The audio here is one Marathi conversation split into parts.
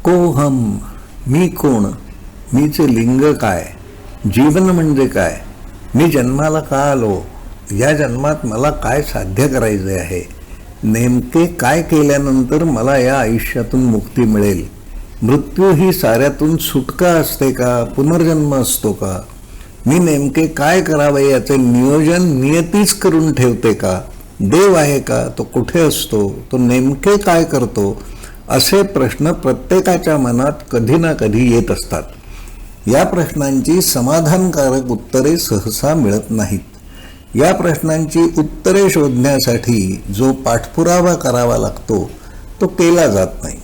कोहम, मी कोण, मीचे लिंग काय, जीवन म्हणजे काय, मी जन्माला का आलो, या जन्मात मला काय साध्य करायचे आहे, नेमके काय केल्यानंतर मला या आयुष्यातून मुक्ती मिळेल, मृत्यू ही साऱ्यातून सुटका असते का, पुनर्जन्म असतो का, मी नेमके काय करावे याचे नियोजन नियतीच करून ठेवते का, देव आहे का, तो कुठे असतो, तो नेमके काय करतो, असे प्रश्न प्रत्येकाच्या मनात कधी ना कधी येत असतात. या प्रश्नांची समाधानकारक उत्तरे सहसा मिळत नाहीत. या प्रश्नांची उत्तरे शोधण्यासाठी जो पाठपुरावा करावा लागतो तो केला जात नाही.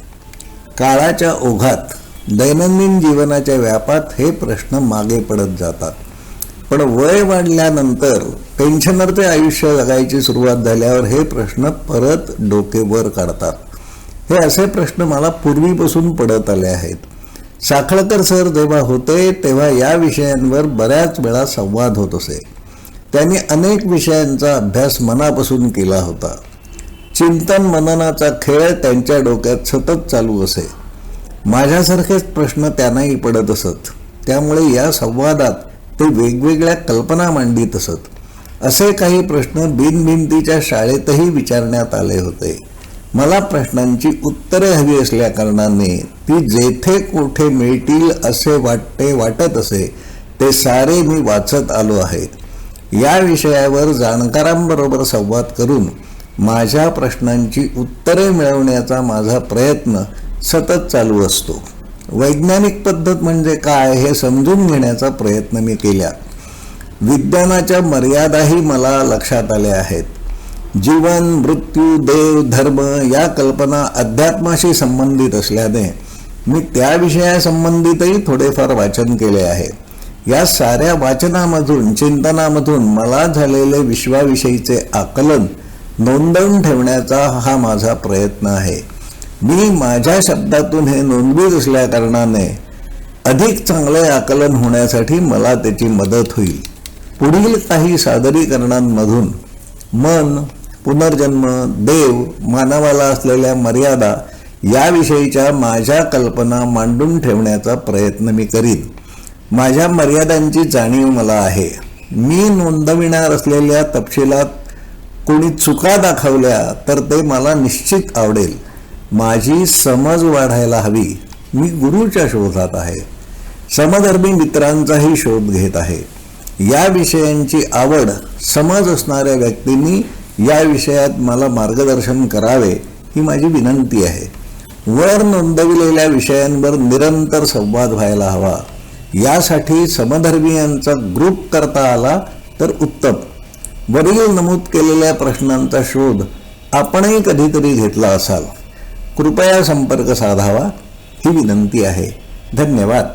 काळाच्या ओघात दैनंदिन जीवनाच्या व्यापात हे प्रश्न मागे पडत जातात. पण वय वाढल्यानंतर पेन्शनरचे आयुष्य जगायची सुरुवात झाल्यावर हे प्रश्न परत डोके वर काढतात. हे असे प्रश्न मला पूर्वीपासून पडत आले आहेत. साखळकर सर जेव्हा होते तेव्हा या विषयांवर बऱ्याच वेळा संवाद होत असे. त्यांनी अनेक विषयांचा अभ्यास मनापासून केला होता. चिंतन मननाचा खेळ त्यांच्या डोक्यात सतत चालू असे. माझ्यासारखेच प्रश्न त्यांनाही पडत असत. त्यामुळे या संवादात ते वेगवेगळ्या कल्पना मांडित असत. असे काही प्रश्न बिनभिंतीच्या शाळेतही विचारण्यात आले होते. मला प्रश्नांची उत्तरे हवी असल्याकारणाने ती जेथे कोठे मिळतील असे वाटत असे ते सारे मी वाचत आलो आहे. या विषयावर जाणकारांबरोबर संवाद करून माझ्या प्रश्नांची उत्तरे मिळवण्याचा माझा प्रयत्न सतत चालू असतो. वैज्ञानिक पद्धत म्हणजे काय हे समजून घेण्याचा प्रयत्न मी केला. विज्ञानाच्या मर्यादाही मला लक्षात आल्या आहेत. जीवन, मृत्यू, देव, धर्म या कल्पना अध्यात्माशी संबंधित असल्याने मी त्या विषयासंबंधितही थोडेफार वाचन केले आहे. या साऱ्या वाचनामधून, चिंतनामधून मला झालेले विश्वाविषयीचे आकलन नोंदवून ठेवण्याचा हा माझा प्रयत्न आहे. मी माझ्या शब्दातून हे नोंदवीत असल्याकारणाने अधिक चांगले आकलन होण्यासाठी मला त्याची मदत होईल. पुढील काही सादरीकरणांमधून मन, पुनर्जन्म, देव, मानवाला असलेल्या मर्यादा याविषयीच्या माझ्या कल्पना मांडून ठेवण्याचा प्रयत्न मी करीन. माझ्या मर्यादांची जाणीव मला आहे. मी नोंदविणार असलेल्या तपशिलात कोणी चुका दाखवल्या तर ते मला निश्चित आवडेल. माझी समज वाढायला हवी. मी गुरुच्या शोधात आहे. समधर्मी मित्रांचाही शोध घेत आहे. या विषयांची आवड, समज असणाऱ्या व्यक्तींनी या विषयात मला मार्गदर्शन करावे ही माझी विनंती आहे. वर नोंदविलेल्या विषयांवर निरंतर संवाद व्हायला हवा. यासाठी समधर्मीयांचा ग्रुप करता आला तर उत्तम. वरील नमूद केलेल्या प्रश्नांचा शोध आपणही कधीतरी घेतला असाल. कृपया संपर्क साधावा ही विनंती आहे. धन्यवाद.